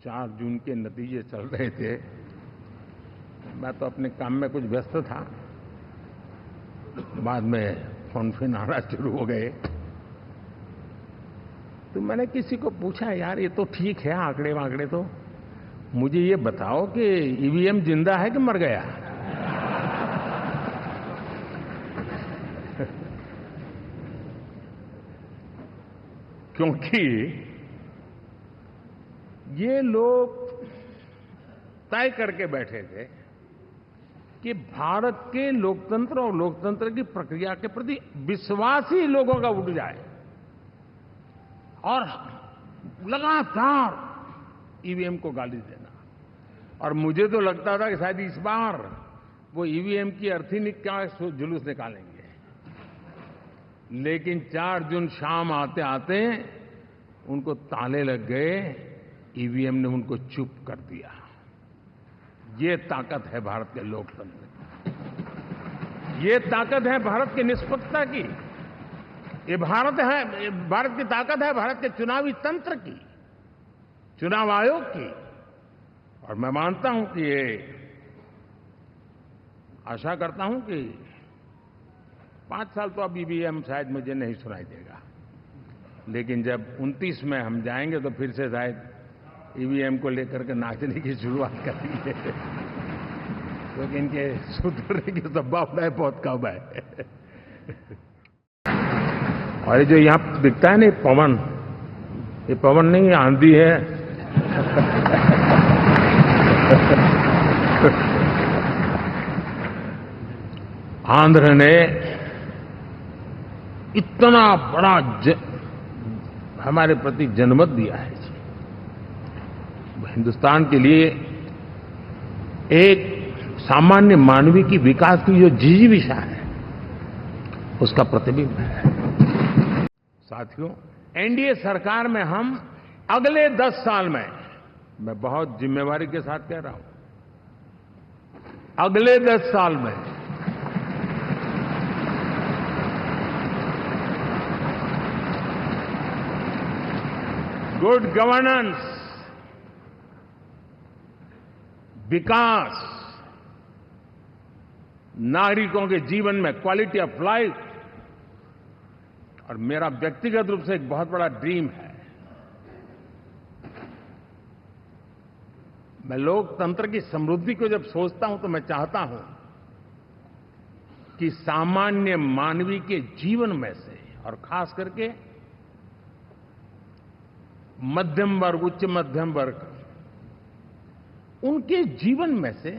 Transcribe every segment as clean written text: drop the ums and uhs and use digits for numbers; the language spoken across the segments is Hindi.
4 जून के नतीजे चल रहे थे। मैं तो अपने काम में कुछ व्यस्त था। बाद में फोन आना शुरू हो गए। तो मैंने किसी को पूछा, यार ये तो ठीक है आंकड़े वांकड़े, तो मुझे ये बताओ कि ईवीएम जिंदा है कि मर गया? क्योंकि ये लोग तय करके बैठे थे कि भारत के लोकतंत्र और लोकतंत्र की प्रक्रिया के प्रति विश्वास ही लोगों का उठ जाए, और लगातार ईवीएम को गाली देना। और मुझे तो लगता था कि शायद इस बार वो ईवीएम की अर्थी का जुलूस निकालेंगे, लेकिन 4 जून शाम आते आते उनको ताले लग गए। ईवीएम ने उनको चुप कर दिया। ये ताकत है भारत के लोकतंत्र की, ये ताकत है भारत की निष्पक्षता की, ये भारत की ताकत है भारत के चुनावी तंत्र की, चुनाव आयोग की। और मैं मानता हूं कि ये आशा करता हूं कि 5 साल तो अब ईवीएम शायद मुझे नहीं सुनाई देगा, लेकिन जब 29 में हम जाएंगे तो फिर से शायद ईवीएम को लेकर के नाचने की शुरुआत करेंगे, क्योंकि इनके सुधरने की संभावना बहुत कम है। और ये जो यहां दिखता है ना पवन, ये पवन नहीं, आंधी है। आंध्र ने इतना बड़ा हमारे प्रति जनमत दिया है। हिंदुस्तान के लिए एक सामान्य मानवीय की विकास की जो जिजीविषा है, उसका प्रतिबिंब है। साथियों, एनडीए सरकार में हम अगले 10 साल में, मैं बहुत जिम्मेवारी के साथ कह रहा हूं, अगले 10 साल में गुड गवर्नेंस, विकास, नागरिकों के जीवन में क्वालिटी ऑफ लाइफ, और मेरा व्यक्तिगत रूप से एक बहुत बड़ा ड्रीम है, मैं लोकतंत्र की समृद्धि को जब सोचता हूं तो मैं चाहता हूं कि सामान्य मानवीय के जीवन में से, और खास करके मध्यम वर्ग, उच्च मध्यम वर्ग, उनके जीवन में से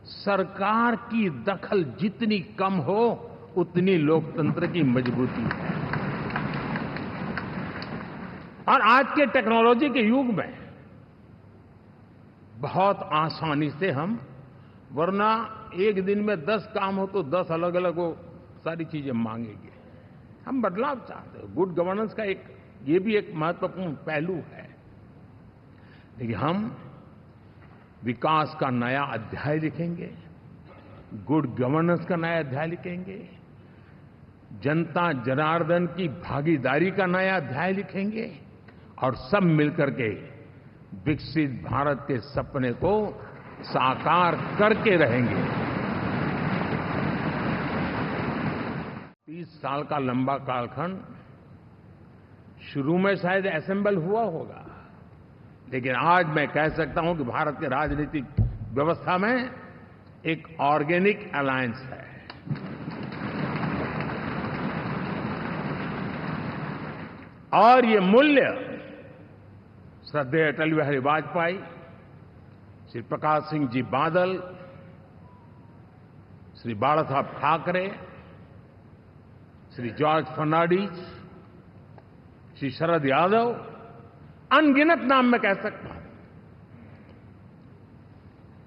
सरकार की दखल जितनी कम हो, उतनी लोकतंत्र की मजबूती है। और आज के टेक्नोलॉजी के युग में बहुत आसानी से हम, वरना एक दिन में 10 काम हो तो 10 अलग अलग वो सारी चीजें मांगेंगे। हम बदलाव चाहते हैं। गुड गवर्नेंस का ये भी एक महत्वपूर्ण पहलू है। लेकिन हम विकास का नया अध्याय लिखेंगे, गुड गवर्नेंस का नया अध्याय लिखेंगे, जनता जनार्दन की भागीदारी का नया अध्याय लिखेंगे, और सब मिलकर के विकसित भारत के सपने को साकार करके रहेंगे। 30 साल का लंबा कालखंड शुरू में शायद असेंबल हुआ होगा, लेकिन आज मैं कह सकता हूं कि भारत के राजनीतिक व्यवस्था में एक ऑर्गेनिक अलायंस है। और ये मूल्य श्रद्धेय अटल बिहारी वाजपेयी, श्री प्रकाश सिंह जी बादल, श्री बाला साहब ठाकरे, श्री जॉर्ज फर्नांडिस, श्री शरद यादव, अनगिनत नाम मैं कह सकता हूं,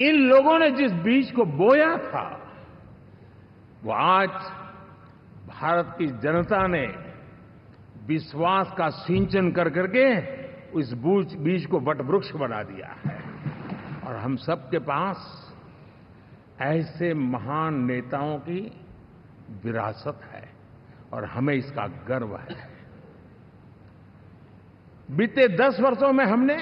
इन लोगों ने जिस बीज को बोया था, वो आज भारत की जनता ने विश्वास का सिंचन कर करके उस बीज को वटवृक्ष बना दिया है। और हम सबके पास ऐसे महान नेताओं की विरासत है, और हमें इसका गर्व है। बीते 10 वर्षों में हमने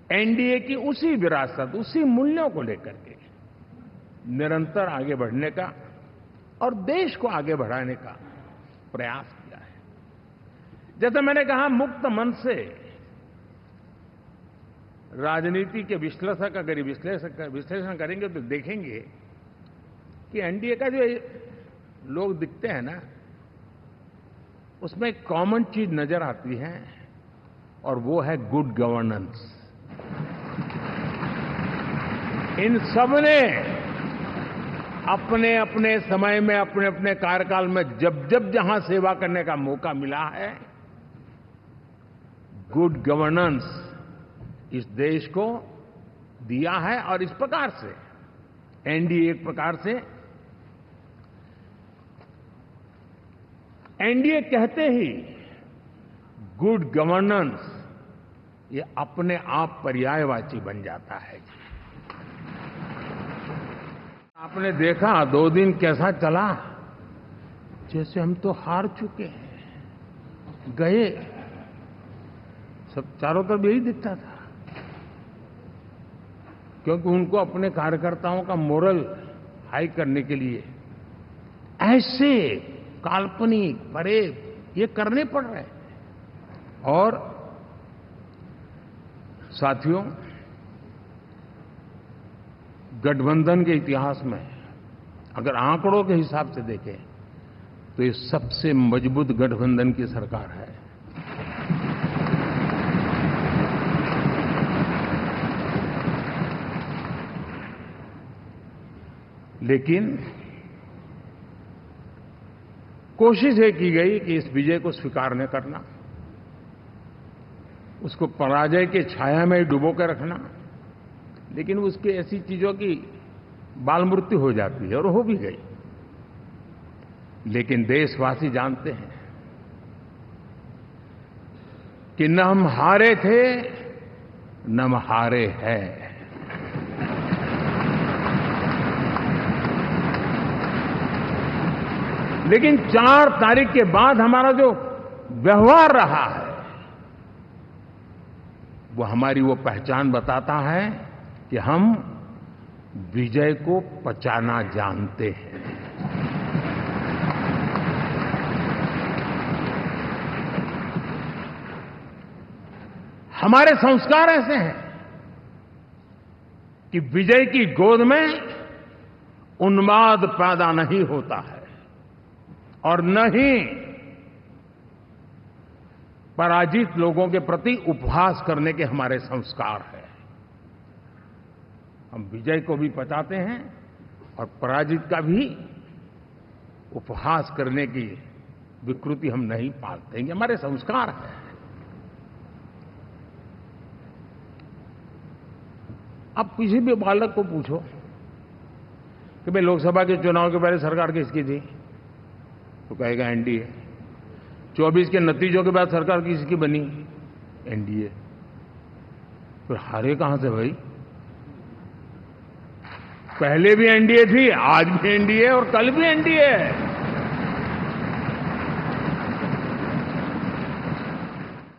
एनडीए की उसी विरासत, उसी मूल्यों को लेकर के निरंतर आगे बढ़ने का और देश को आगे बढ़ाने का प्रयास किया है। जैसे मैंने कहा, मुक्त मन से राजनीति के विश्लेषक अगर विश्लेषण करेंगे तो देखेंगे कि एनडीए का जो लोग दिखते हैं ना, उसमें एक कॉमन चीज नजर आती है और वो है गुड गवर्नेंस। इन सब ने अपने अपने समय में, अपने अपने कार्यकाल में जब जब जहां सेवा करने का मौका मिला है, गुड गवर्नेंस इस देश को दिया है। और इस प्रकार से एनडीए एक प्रकार से, एनडीए कहते ही गुड गवर्नेंस ये अपने आप पर्यायवाची बन जाता है। आपने देखा 2 दिन कैसा चला, जैसे हम तो हार चुके हैं, गए, सब चारों तरफ यही दिखता था, क्योंकि उनको अपने कार्यकर्ताओं का मोरल हाई करने के लिए ऐसे काल्पनिक परेड ये करने पड़ रहे हैं। और साथियों, गठबंधन के इतिहास में अगर आंकड़ों के हिसाब से देखें तो ये सबसे मजबूत गठबंधन की सरकार है। लेकिन कोशिश ये की गई कि इस विजय को स्वीकार न करना, उसको पराजय के छाया में डुबो कर रखना, लेकिन उसकी ऐसी चीजों की बाल मृत्यु हो जाती है और हो भी गई। लेकिन देशवासी जानते हैं कि न हम हारे थे न हम हारे हैं। लेकिन 4 तारीख के बाद हमारा जो व्यवहार रहा है वो हमारी वो पहचान बताता है कि हम विजय को पचाना जानते हैं। हमारे संस्कार ऐसे हैं कि विजय की गोद में उन्माद पैदा नहीं होता है और न ही पराजित लोगों के प्रति उपहास करने के हमारे संस्कार हैं। हम विजय को भी पचाते हैं और पराजित का भी उपहास करने की विकृति हम नहीं पालते हैं। ये हमारे संस्कार हैं। अब किसी भी बालक को पूछो कि भाई लोकसभा के चुनाव के पहले सरकार किसकी थी, तो कहेगा एनडीए। 24 के नतीजों के बाद सरकार किसकी बनी, एनडीए। फिर हारे कहां से भाई? पहले भी एनडीए थी, आज भी एनडीए और कल भी एनडीए है।